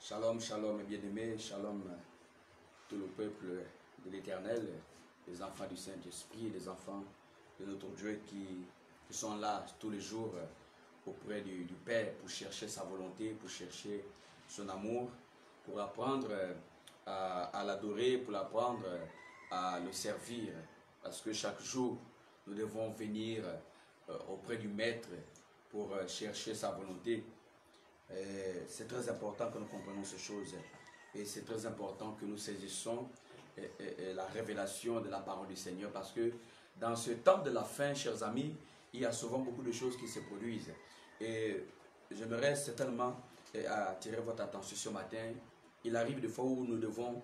Shalom, shalom, bien-aimés, shalom, tout le peuple de l'Éternel, les enfants du Saint-Esprit, les enfants de notre Dieu qui sont là tous les jours auprès du Père pour chercher sa volonté, pour chercher son amour, pour apprendre à l'adorer, pour apprendre à le servir. Parce que chaque jour, nous devons venir auprès du Maître pour chercher sa volonté. C'est très important que nous comprenions ces choses et c'est très important que nous saisissons la révélation de la parole du Seigneur, parce que dans ce temps de la fin, chers amis, il y a souvent beaucoup de choses qui se produisent et j'aimerais certainement attirer votre attention ce matin. Il arrive des fois où nous devons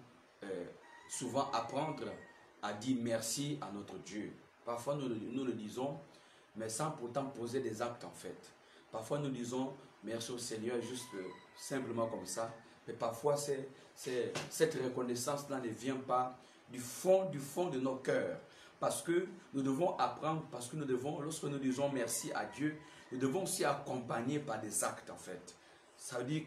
souvent apprendre à dire merci à notre Dieu. Parfois nous le disons, mais sans pourtant poser des actes en fait. Parfois nous disons merci au Seigneur juste simplement comme ça, mais parfois cette reconnaissance-là ne vient pas du fond de nos cœurs, parce que nous devons apprendre, parce que nous devons, lorsque nous disons merci à Dieu, nous devons aussi accompagner par des actes en fait. Ça veut dire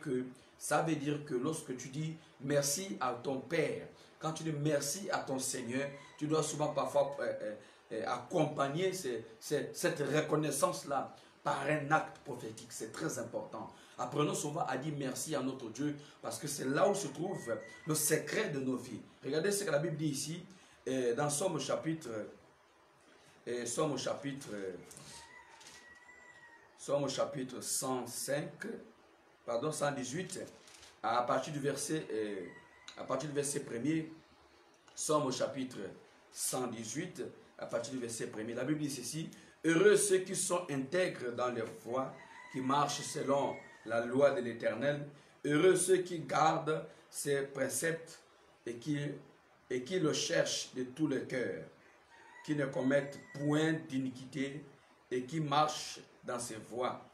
que lorsque tu dis merci à ton Père, quand tu dis merci à ton Seigneur, tu dois souvent parfois accompagner cette reconnaissance-là par un acte prophétique. C'est très important. Apprenons souvent à dire merci à notre Dieu, parce que c'est là où se trouve le secret de nos vies. Regardez ce que la Bible dit ici, dans Somme chapitre 118, à partir du verset 1er, Somme chapitre 118, à partir du verset 1er, la Bible dit ceci: heureux ceux qui sont intègres dans leur foi, qui marchent selon la loi de l'Éternel. Heureux ceux qui gardent ses préceptes et qui le cherchent de tout le cœur, qui ne commettent point d'iniquité et qui marchent dans ses voies.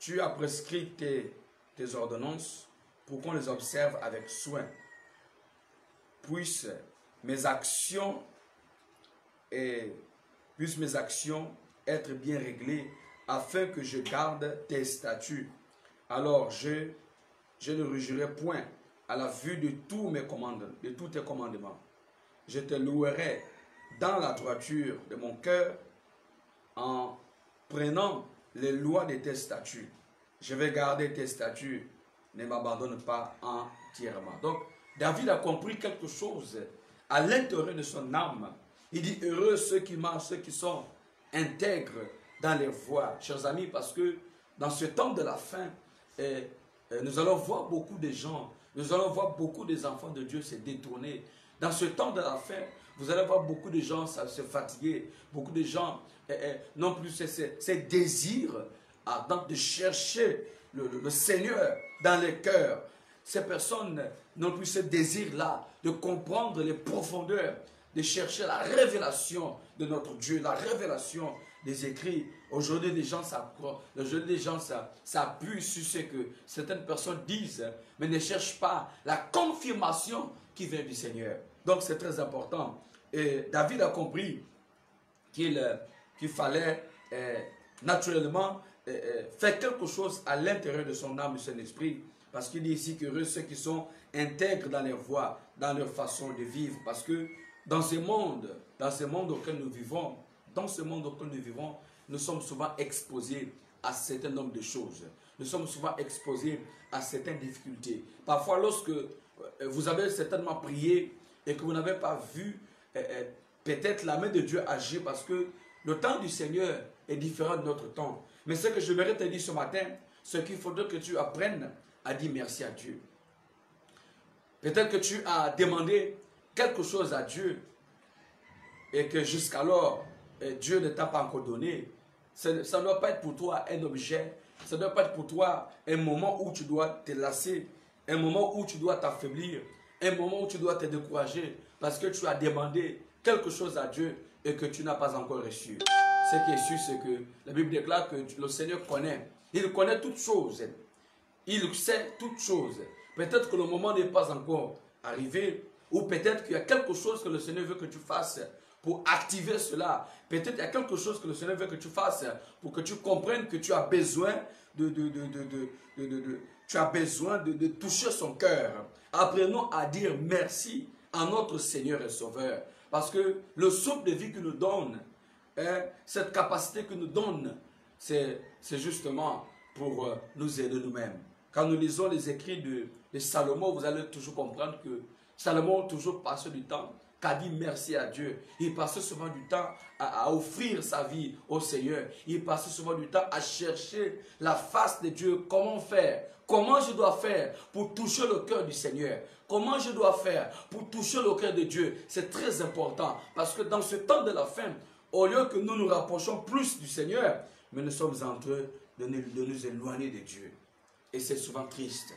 Tu as prescrit tes ordonnances pour qu'on les observe avec soin. Puissent mes actions être bien réglées, afin que je garde tes statuts. Alors je ne rougirai point à la vue de tous tes commandements. Je te louerai dans la droiture de mon cœur, en prenant les lois de tes statuts. Je vais garder tes statuts, ne m'abandonne pas entièrement. Donc David a compris quelque chose à l'intérieur de son âme. Il dit heureux ceux qui marchent, ceux qui sont intègres dans les voies, chers amis, parce que dans ce temps de la fin, nous allons voir beaucoup de gens, nous allons voir beaucoup des enfants de Dieu se détourner. Dans ce temps de la fin, vous allez voir beaucoup de gens se fatiguer, beaucoup de gens non plus ces désirs de chercher le Seigneur dans les cœurs. Ces personnes n'ont plus ce désir-là de comprendre les profondeurs, de chercher la révélation de notre Dieu, la révélation des écrits. Aujourd'hui, les gens s'appuient sur ce que certaines personnes disent, mais ne cherchent pas la confirmation qui vient du Seigneur. Donc, c'est très important. Et David a compris qu'il fallait naturellement faire quelque chose à l'intérieur de son âme et de son esprit. Parce qu'il dit ici que ceux qui sont intègres dans leur voies, dans leur façon de vivre. Parce que dans ce monde auquel nous vivons, nous sommes souvent exposés à un certain nombre de choses. Nous sommes souvent exposés à certaines difficultés. Parfois, lorsque vous avez certainement prié et que vous n'avez pas vu peut-être la main de Dieu agir, parce que le temps du Seigneur est différent de notre temps. Mais ce que je voudrais te dire ce matin, c'est qu'il faudrait que tu apprennes à dire merci à Dieu. Peut-être que tu as demandé quelque chose à Dieu et que jusqu'alors Dieu ne t'a pas encore donné. Ça ne doit pas être pour toi un objet, ça ne doit pas être pour toi un moment où tu dois te lasser, un moment où tu dois t'affaiblir, un moment où tu dois te décourager parce que tu as demandé quelque chose à Dieu et que tu n'as pas encore reçu. Ce qui est sûr, c'est que la Bible déclare que le Seigneur connaît. Il connaît toutes choses. Il sait toutes choses. Peut-être que le moment n'est pas encore arrivé, ou peut-être qu'il y a quelque chose que le Seigneur veut que tu fasses pour activer cela. Peut-être qu'il y a quelque chose que le Seigneur veut que tu fasses pour que tu comprennes que tu as besoin tu as besoin de toucher son cœur. Apprenons à dire merci à notre Seigneur et Sauveur. Parce que le souffle de vie qu'il nous donne, cette capacité qu'il nous donne, c'est justement pour nous aider nous-mêmes. Quand nous lisons les écrits de Salomon, vous allez toujours comprendre que Salomon toujours passé du temps qu'à dire merci à Dieu. Il passait souvent du temps à offrir sa vie au Seigneur. Il passait souvent du temps à chercher la face de Dieu. Comment faire? Comment je dois faire pour toucher le cœur du Seigneur? Comment je dois faire pour toucher le cœur de Dieu? C'est très important parce que dans ce temps de la fin, au lieu que nous nous rapprochons plus du Seigneur, mais nous sommes en train de nous éloigner de Dieu. Et c'est souvent triste.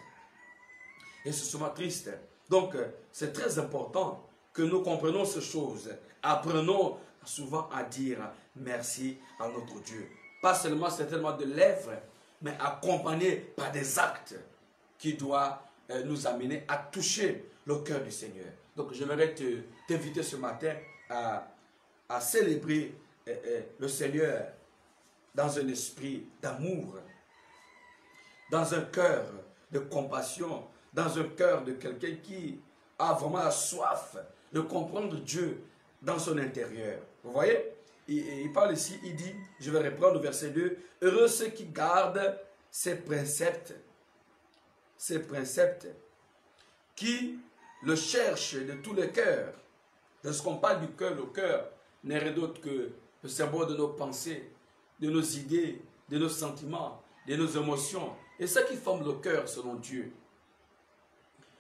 Et c'est souvent triste. Donc, c'est très important que nous comprenions ces choses. Apprenons souvent à dire merci à notre Dieu. Pas seulement certainement de lèvres, mais accompagné par des actes qui doivent nous amener à toucher le cœur du Seigneur. Donc, j'aimerais t'inviter ce matin à célébrer le Seigneur dans un esprit d'amour, dans un cœur de compassion, dans un cœur de quelqu'un qui a vraiment la soif de comprendre Dieu dans son intérieur. Vous voyez? Il parle ici, il dit, je vais reprendre le verset 2, « Heureux ceux qui gardent ces préceptes, qui le cherchent de tout le cœur. » Lorsqu'on parle du cœur, le cœur n'est rien d'autre que le symbole de nos pensées, de nos idées, de nos sentiments, de nos émotions. Et ce qui forme le cœur selon Dieu.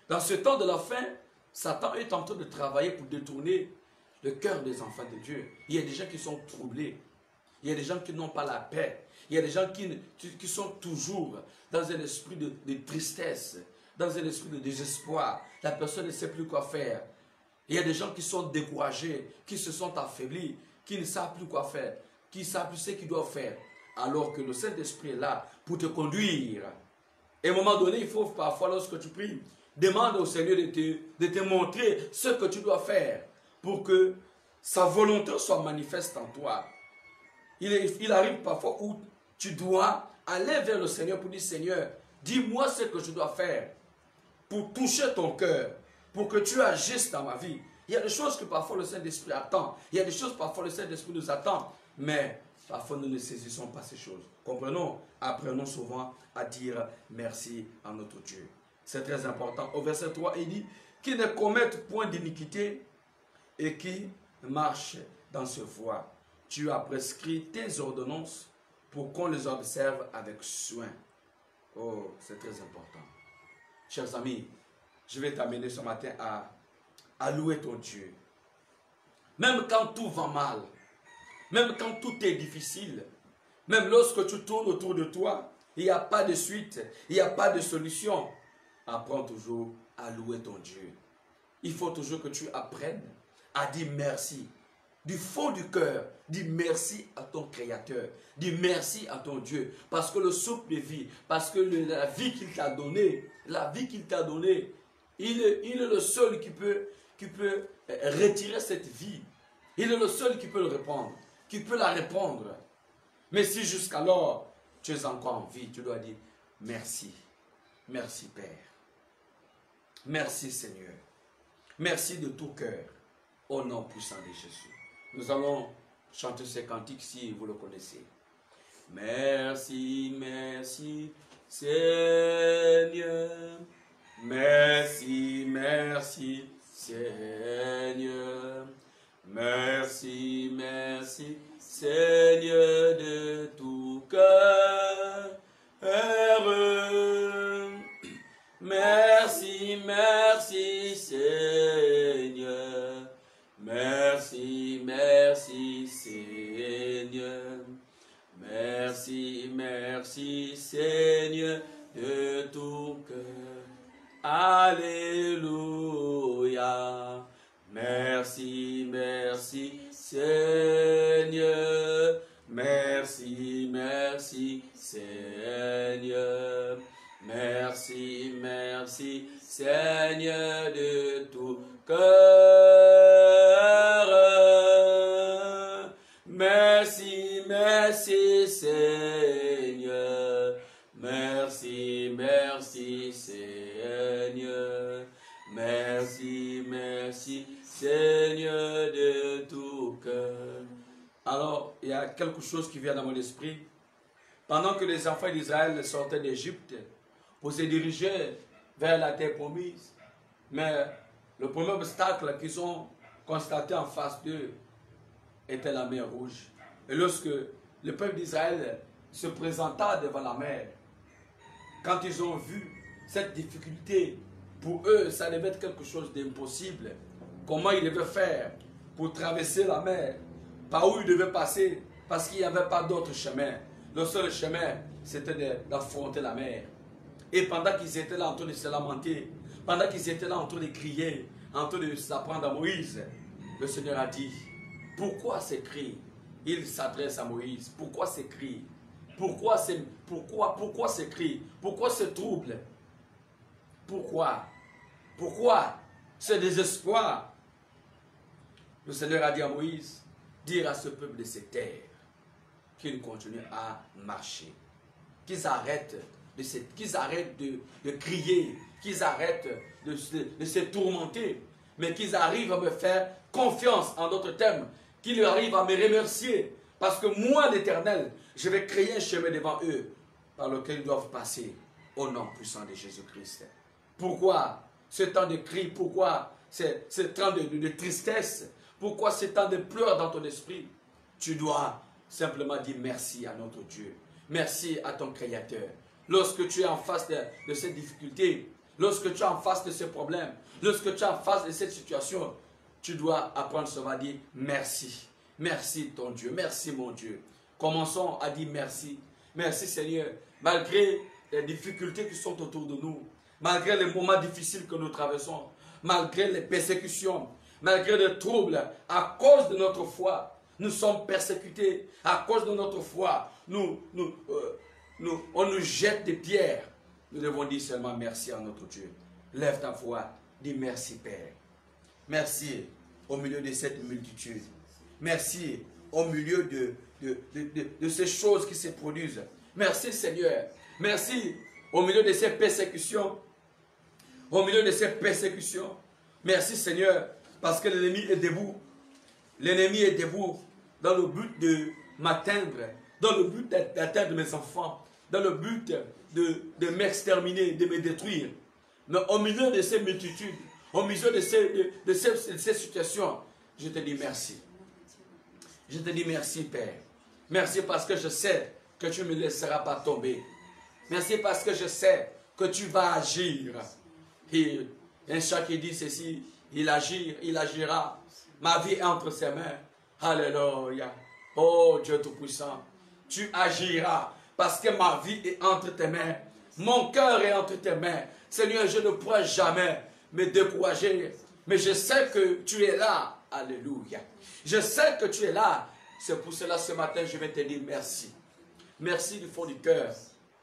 Dans ce temps de la fin, Satan est en train de travailler pour détourner le cœur des enfants de Dieu. Il y a des gens qui sont troublés. Il y a des gens qui n'ont pas la paix. Il y a des gens qui sont toujours dans un esprit de tristesse, dans un esprit de désespoir. La personne ne sait plus quoi faire. Il y a des gens qui sont découragés, qui se sont affaiblis, qui ne savent plus quoi faire, qui ne savent plus ce qu'ils doivent faire. Alors que le Saint-Esprit est là pour te conduire. Et à un moment donné, il faut parfois, lorsque tu pries, demande au Seigneur de te montrer ce que tu dois faire pour que sa volonté soit manifeste en toi. Il arrive parfois où tu dois aller vers le Seigneur pour dire, Seigneur, dis-moi ce que je dois faire pour toucher ton cœur, pour que tu agisses dans ma vie. Il y a des choses que parfois le Saint-Esprit attend. Il y a des choses que parfois le Saint-Esprit nous attend. Mais parfois nous ne saisissons pas ces choses. Comprenons, apprenons souvent à dire merci à notre Dieu. C'est très important. Au verset 3, il dit, qui ne commettent point d'iniquité et qui marchent dans ce voie. Tu as prescrit tes ordonnances pour qu'on les observe avec soin. Oh, c'est très important. Chers amis, je vais t'amener ce matin à louer ton Dieu. Même quand tout va mal, même quand tout est difficile, même lorsque tu tournes autour de toi, il n'y a pas de suite, il n'y a pas de solution. Apprends toujours à louer ton Dieu. Il faut toujours que tu apprennes à dire merci. Du fond du cœur, dis merci à ton Créateur. Dis merci à ton Dieu. Parce que le souffle de vie, parce que la vie qu'il t'a donnée, il est le seul qui peut retirer cette vie. Il est le seul qui peut le répondre, qui peut la répondre. Mais si jusqu'alors tu es encore en vie, tu dois dire merci. Merci Père. Merci Seigneur. Merci de tout cœur. Au nom puissant de Jésus. Nous allons chanter ce cantique si vous le connaissez. Merci, merci Seigneur. Merci, merci Seigneur. Merci, merci Seigneur de tout cœur. Heureux. Merci, merci Seigneur. Merci, merci Seigneur. Merci, merci Seigneur de tout cœur. Alléluia. Merci, merci Seigneur. Merci, merci Seigneur. Merci, merci Seigneur de tout cœur. Merci, merci Seigneur. Merci, merci Seigneur. Merci, merci, Seigneur de tout cœur. Alors, il y a quelque chose qui vient dans mon esprit. Pendant que les enfants d'Israël sortaient d'Égypte pour se diriger vers la terre promise, mais le premier obstacle qu'ils ont constaté en face d'eux était la mer Rouge. Et lorsque le peuple d'Israël se présenta devant la mer, quand ils ont vu cette difficulté, pour eux, ça devait être quelque chose d'impossible. Comment ils devaient faire pour traverser la mer? Par où ils devaient passer? Parce qu'il n'y avait pas d'autre chemin. Le seul chemin, c'était d'affronter la mer. Et pendant qu'ils étaient là en train de se lamenter, pendant qu'ils étaient là en train de crier, en train de s'apprendre à Moïse, le Seigneur a dit, pourquoi ces cris? Il s'adresse à Moïse. Pourquoi ces cris? Pourquoi ces cris? Pourquoi ce trouble? Pourquoi? Pourquoi ce désespoir? Le Seigneur a dit à Moïse, dire à ce peuple de se taire, qu'ils continuent à marcher, qu'ils arrêtent de crier, qu'ils arrêtent de se tourmenter, mais qu'ils arrivent à me faire confiance, en d'autres termes, qu'ils arrivent à me remercier, parce que moi, l'Éternel, je vais créer un chemin devant eux, par lequel ils doivent passer, au nom puissant de Jésus-Christ. Pourquoi ce temps de cri? Pourquoi ce temps de tristesse? Pourquoi ce temps de pleurs dans ton esprit? Tu dois simplement dire merci à notre Dieu. Merci à ton Créateur. Lorsque tu es en face de cette difficulté, lorsque tu es en face de ce problème, lorsque tu es en face de cette situation, tu dois apprendre seulement à dire merci. Merci ton Dieu. Merci mon Dieu. Commençons à dire merci. Merci Seigneur. Malgré les difficultés qui sont autour de nous, malgré les moments difficiles que nous traversons, malgré les persécutions, malgré les troubles, à cause de notre foi, nous sommes persécutés. À cause de notre foi, on nous jette des pierres. Nous devons dire seulement merci à notre Dieu. Lève ta voix, dis merci Père. Merci au milieu de cette multitude. Merci au milieu de ces choses qui se produisent. Merci Seigneur. Merci au milieu de ces persécutions. Au milieu de ces persécutions. Merci Seigneur, parce que l'ennemi est debout. L'ennemi est debout dans le but de m'atteindre, dans le but d'atteindre mes enfants, dans le but de m'exterminer, de me détruire. Mais au milieu de ces multitudes, au milieu de ces situations, je te dis merci. Je te dis merci Père. Merci parce que je sais que tu ne me laisseras pas tomber. Merci parce que je sais que tu vas agir. Et un chat qui dit ceci, il agira. Ma vie est entre ses mains. Alléluia. Oh Dieu Tout-Puissant, tu agiras parce que ma vie est entre tes mains. Mon cœur est entre tes mains. Seigneur, je ne pourrai jamais me décourager. Mais je sais que tu es là. Alléluia. Je sais que tu es là. C'est pour cela ce matin, je vais te dire merci. Merci du fond du cœur.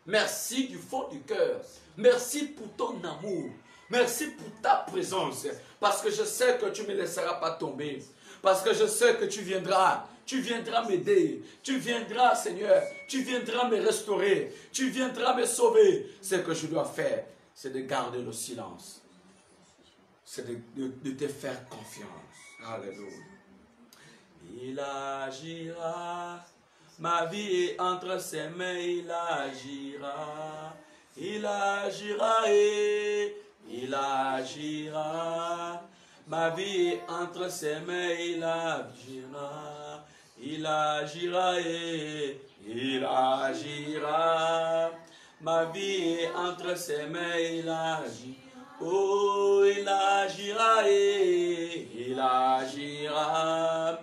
Merci du fond du cœur. Merci pour ton amour. Merci pour ta présence. Parce que je sais que tu ne me laisseras pas tomber. Parce que je sais que tu viendras. Tu viendras m'aider. Tu viendras, Seigneur. Tu viendras me restaurer. Tu viendras me sauver. Ce que je dois faire, c'est de garder le silence. C'est de te faire confiance. Alléluia. Il agira. Ma vie est entre ses mains. Il agira. Il agira et il agira. Ma vie est entre ses mains. Il agira. Il agira et il agira. Ma vie est entre ses mains. Il agira. Oh, il agira et il agira.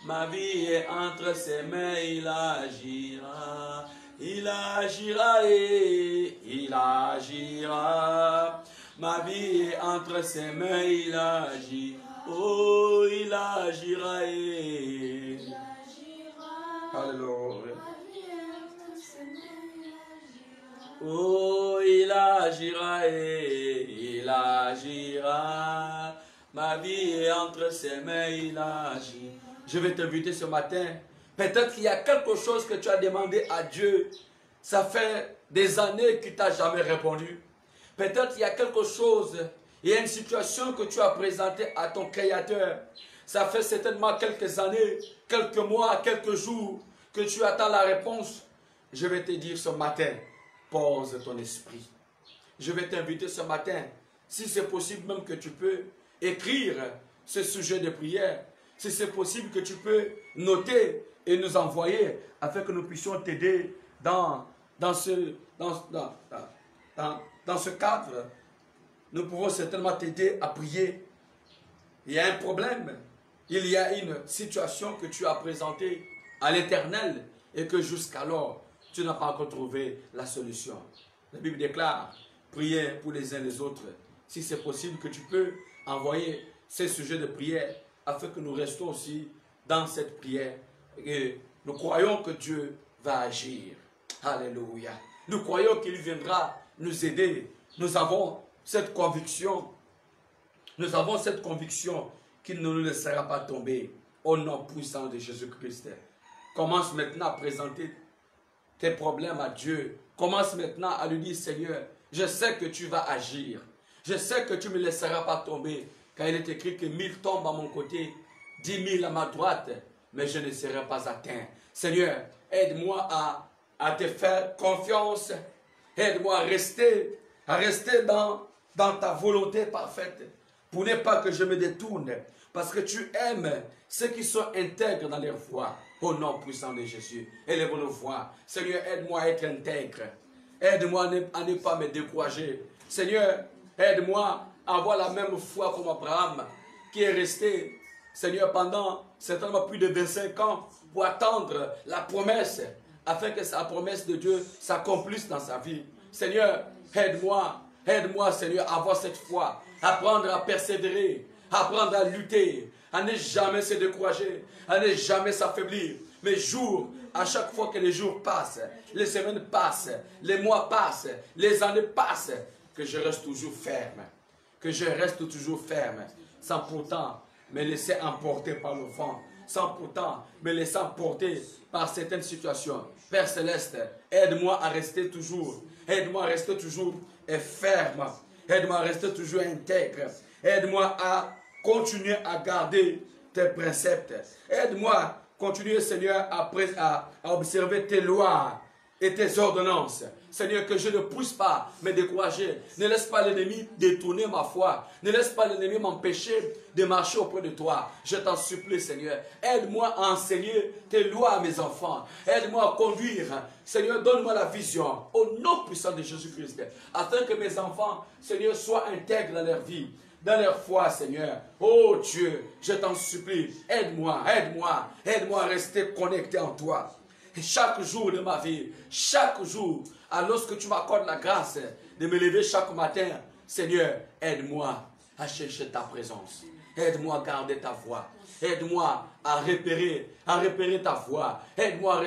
Ma vie est entre ses mains, il agira. Il agira et il agira. Ma vie est entre ses mains, il agira. Oh, il agira et il agira. Alléluia. Oh, il agira et il agira. Ma vie est entre ses mains, il agira. Je vais t'inviter ce matin. Peut-être qu'il y a quelque chose que tu as demandé à Dieu. Ça fait des années qu'il ne t'a jamais répondu. Peut-être il y a quelque chose, il y a une situation que tu as présentée à ton Créateur. Ça fait certainement quelques années, quelques mois, quelques jours que tu attends la réponse. Je vais te dire ce matin, pose ton esprit. Je vais t'inviter ce matin, si c'est possible même que tu peux écrire ce sujet de prière. Si c'est possible que tu peux noter et nous envoyer afin que nous puissions t'aider dans ce cadre. Nous pouvons certainement t'aider à prier. Il y a un problème, il y a une situation que tu as présentée à l'Éternel et que jusqu'alors, tu n'as pas encore trouvé la solution. La Bible déclare, priez pour les uns les autres. Si c'est possible que tu peux envoyer ces sujets de prière afin que nous restons aussi dans cette prière. Et nous croyons que Dieu va agir. Alléluia. Nous croyons qu'il viendra nous aider. Nous avons cette conviction. Nous avons cette conviction qu'il ne nous laissera pas tomber. Au nom puissant de Jésus-Christ. Commence maintenant à présenter tes problèmes à Dieu. Commence maintenant à lui dire, Seigneur, je sais que tu vas agir. Je sais que tu ne me laisseras pas tomber. Car il est écrit que 1000 tombent à mon côté, 10 000 à ma droite, mais je ne serai pas atteint. Seigneur, aide-moi à te faire confiance. Aide-moi à rester dans ta volonté parfaite. Pour ne pas que je me détourne. Parce que tu aimes ceux qui sont intègres dans leur foi. Au nom puissant de Jésus. Élève nos voix. Seigneur, aide-moi à être intègre. Aide-moi à ne pas me décourager. Seigneur, aide-moi à avoir la même foi comme Abraham, qui est resté, Seigneur, pendant certainement plus de 25 ans pour attendre la promesse, afin que la promesse de Dieu s'accomplisse dans sa vie. Seigneur, aide-moi, Seigneur, à avoir cette foi, apprendre à persévérer, apprendre à lutter, à ne jamais se décourager, à ne jamais s'affaiblir. Mais à chaque fois que les jours passent, les semaines passent, les mois passent, les années passent, que je reste toujours ferme. Que je reste toujours ferme, sans pourtant me laisser emporter par le vent, sans pourtant me laisser emporter par certaines situations. Père Céleste, aide-moi à rester toujours, ferme, aide-moi à rester toujours intègre, aide-moi à continuer à garder tes préceptes, aide-moi à continuer, Seigneur, à observer tes lois et tes ordonnances. Seigneur, que je ne puisse pas me décourager. Ne laisse pas l'ennemi détourner ma foi. Ne laisse pas l'ennemi m'empêcher de marcher auprès de toi. Je t'en supplie, Seigneur. Aide-moi à enseigner tes lois à mes enfants. Aide-moi à conduire. Seigneur, donne-moi la vision au nom puissant de Jésus-Christ. Afin que mes enfants, Seigneur, soient intègres dans leur vie, dans leur foi, Seigneur. Oh Dieu, je t'en supplie. Aide-moi à rester connecté en toi. Et chaque jour de ma vie, chaque jour, lorsque tu m'accordes la grâce de me lever chaque matin, Seigneur, aide-moi à chercher ta présence. Aide-moi à garder ta voix. Aide-moi à repérer ta voix. Aide-moi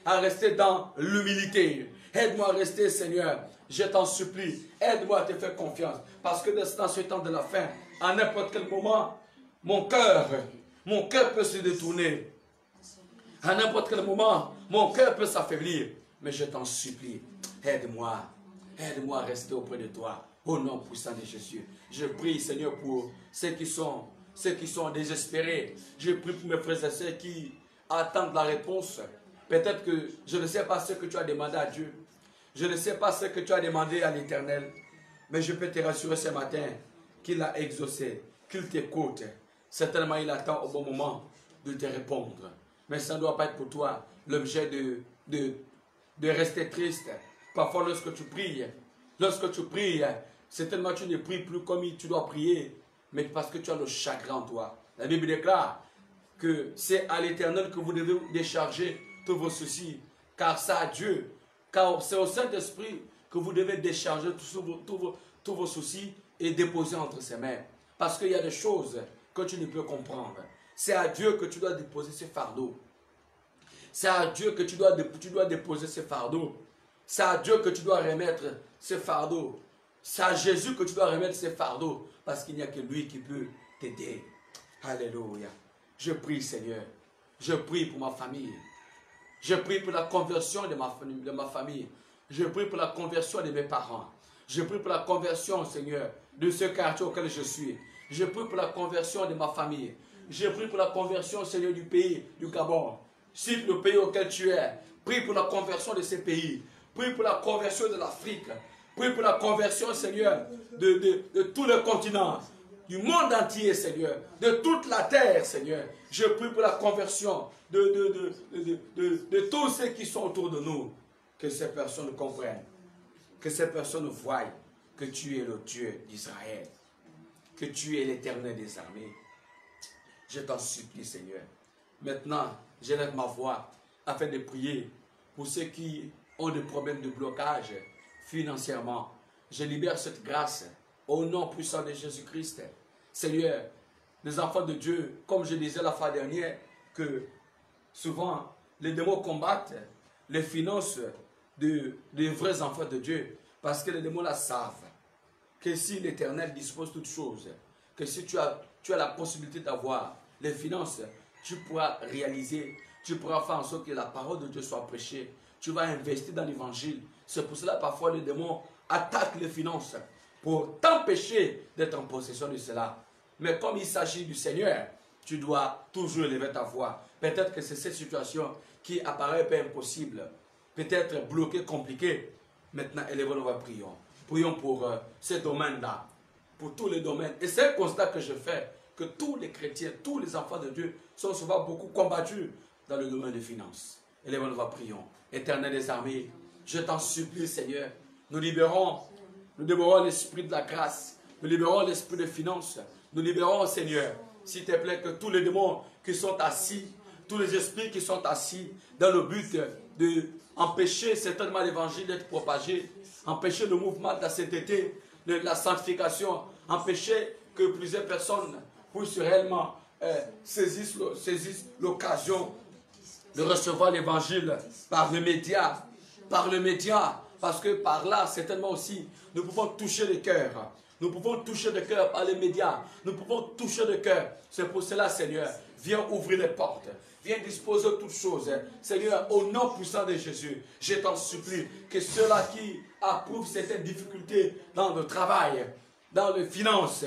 à rester dans l'humilité. Aide-moi à rester, Seigneur, je t'en supplie. Aide-moi à te faire confiance. Parce que dans ce temps de la fin, à n'importe quel moment, mon cœur peut se détourner. À n'importe quel moment, mon cœur peut s'affaiblir. Mais je t'en supplie, aide-moi à rester auprès de toi. Au nom puissant de Jésus. Je prie, Seigneur, pour ceux qui sont désespérés. Je prie pour mes frères et sœurs qui attendent la réponse. Peut-être que je ne sais pas ce que tu as demandé à Dieu. Je ne sais pas ce que tu as demandé à l'Éternel. Mais je peux te rassurer ce matin qu'il a exaucé, qu'il t'écoute. Certainement, il attend au bon moment de te répondre. Mais ça ne doit pas être pour toi l'objet de rester triste. Parfois, lorsque tu pries, certainement tu ne pries plus comme tu dois prier, mais parce que tu as le chagrin en toi. La Bible déclare que c'est à l'Éternel que vous devez décharger tous vos soucis, car c'est à Dieu, car c'est au Saint-Esprit que vous devez décharger tous vos soucis et déposer entre ses mains. Parce qu'il y a des choses que tu ne peux comprendre. C'est à Dieu que tu dois déposer ce fardeau. C'est à Dieu que tu dois déposer ce fardeau. C'est à Dieu que tu dois remettre ce fardeau. C'est à Jésus que tu dois remettre ce fardeau. Parce qu'il n'y a que lui qui peut t'aider. Alléluia. Je prie, Seigneur. Je prie pour ma famille. Je prie pour la conversion de ma famille. Je prie pour la conversion de mes parents. Je prie pour la conversion, Seigneur, de ce quartier auquel je suis. Je prie pour la conversion de ma famille. Je prie pour la conversion, Seigneur, du pays, du Gabon. Cite le pays auquel tu es. Prie pour la conversion de ces pays. Prie pour la conversion de l'Afrique. Prie pour la conversion, Seigneur, de tout le continent, du monde entier, Seigneur, de toute la terre, Seigneur. Je prie pour la conversion de tous ceux qui sont autour de nous. Que ces personnes comprennent, que ces personnes voient que tu es le Dieu d'Israël, que tu es l'Éternel des armées. Je t'en supplie, Seigneur. Maintenant, j'élève ma voix afin de prier pour ceux qui ont des problèmes de blocage financièrement. Je libère cette grâce au nom puissant de Jésus-Christ. Seigneur, les enfants de Dieu, comme je disais la fois dernière, que souvent les démons combattent les finances des vrais enfants de Dieu, parce que les démons la savent, que si l'Éternel dispose toutes choses, que si tu as la possibilité d'avoir les finances, tu pourras réaliser, tu pourras faire en sorte que la parole de Dieu soit prêchée, tu vas investir dans l'évangile. C'est pour cela parfois les démons attaquent les finances pour t'empêcher d'être en possession de cela. Mais comme il s'agit du Seigneur, tu dois toujours élever ta voix. Peut-être que c'est cette situation qui apparaît peu impossible, peut-être bloquée, compliquée. Maintenant, élevons nos voix, prions. Prions pour ces domaines-là, pour tous les domaines. Et c'est un constat que je fais, que tous les chrétiens, tous les enfants de Dieu sont souvent beaucoup combattus dans le domaine des finances. Élevons nos voix, prions. Éternel des armées, je t'en supplie, Seigneur, nous libérons l'esprit de la grâce, nous libérons l'esprit de finances, nous libérons, Seigneur, s'il te plaît, que tous les démons qui sont assis, tous les esprits qui sont assis dans le but d'empêcher certainement l'évangile d'être propagé, empêcher le mouvement de la sainteté, de la sanctification, empêcher que plusieurs personnes puissent réellement saisir l'occasion de recevoir l'évangile par le média, parce que par là, certainement aussi, nous pouvons toucher les cœurs. Nous pouvons toucher le cœur par les médias. Nous pouvons toucher le cœur. C'est pour cela, Seigneur, viens ouvrir les portes. Viens disposer de toutes choses. Seigneur, au nom puissant de Jésus, je t'en supplie que ceux-là qui approuvent certaines difficultés dans le travail, dans les finances,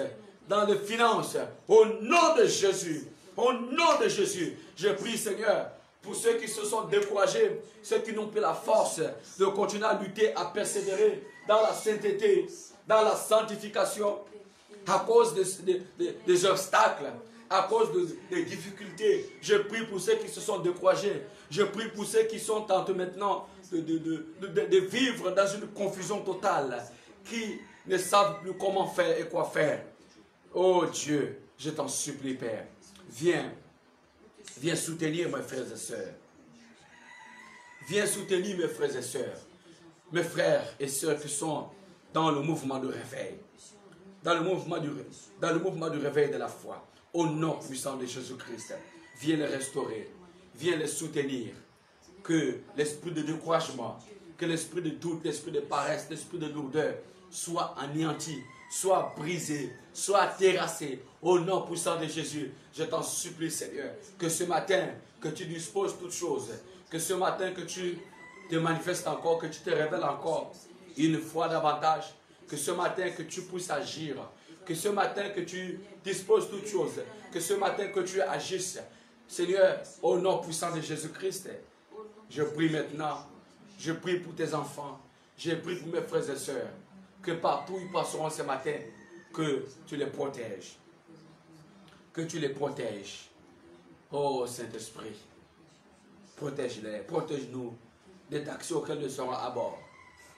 au nom de Jésus, je prie, Seigneur, pour ceux qui se sont découragés, ceux qui n'ont plus la force de continuer à lutter, à persévérer dans la sainteté, dans la sanctification, à cause des obstacles, à cause des difficultés. Je prie pour ceux qui se sont découragés. Je prie pour ceux qui sont en train maintenant de vivre dans une confusion totale, qui ne savent plus comment faire et quoi faire. Oh Dieu, je t'en supplie, Père, viens soutenir mes frères et sœurs. Viens soutenir mes frères et sœurs. Mes frères et sœurs qui sont dans le mouvement de réveil. Dans le mouvement du réveil de la foi. Au nom puissant de Jésus-Christ. Viens les restaurer. Viens les soutenir. Que l'esprit de découragement, que l'esprit de doute, l'esprit de paresse, l'esprit de lourdeur soit anéanti, soit brisé, soit terrassé. Au nom puissant de Jésus, je t'en supplie, Seigneur, que ce matin, que tu disposes toutes choses, que ce matin, que tu te manifestes encore, que tu te révèles encore une fois davantage, que ce matin, que tu puisses agir, que ce matin, que tu disposes toutes choses, que ce matin, que tu agisses. Seigneur, au nom puissant de Jésus-Christ, je prie maintenant, je prie pour tes enfants, je prie pour mes frères et sœurs, que partout où ils passeront ce matin, que tu les protèges. Que tu les protèges. Oh Saint-Esprit, protège-les, protège-nous des taxis auxquels nous serons à bord.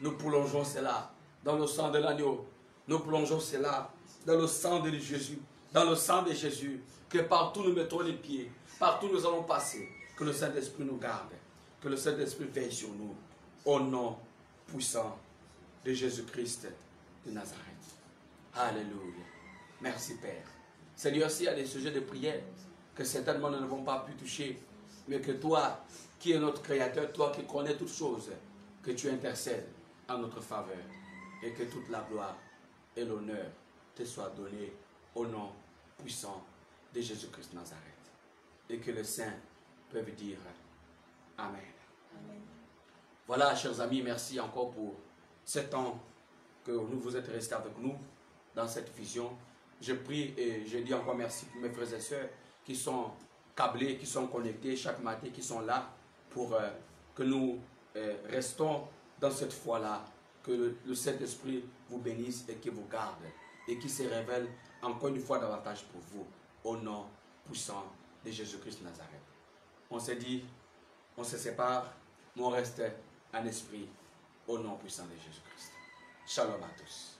Nous plongeons cela dans le sang de l'agneau. Nous plongeons cela dans le sang de Jésus. Dans le sang de Jésus. Que partout nous mettons les pieds. Partout nous allons passer. Que le Saint-Esprit nous garde. Que le Saint-Esprit veille sur nous. Au nom puissant de Jésus-Christ de Nazareth. Alléluia. Merci Père. Seigneur, s'il y a des sujets de prière que certainement nous n'avons pas pu toucher, mais que toi, qui es notre Créateur, toi qui connais toutes choses, que tu intercèdes en notre faveur et que toute la gloire et l'honneur te soient donnés au nom puissant de Jésus-Christ de Nazareth. Et que les saints peuvent dire Amen. Amen. Voilà, chers amis, merci encore pour ce temps que vous êtes restés avec nous dans cette vision. Je prie et je dis encore merci pour mes frères et sœurs qui sont câblés, qui sont connectés chaque matin, qui sont là pour que nous restons dans cette foi-là, que le Saint-Esprit vous bénisse et qui vous garde et qui se révèle encore une fois davantage pour vous, au nom puissant de Jésus-Christ de Nazareth. On s'est dit, on se sépare, mais on reste un esprit au nom puissant de Jésus-Christ. Shalom à tous.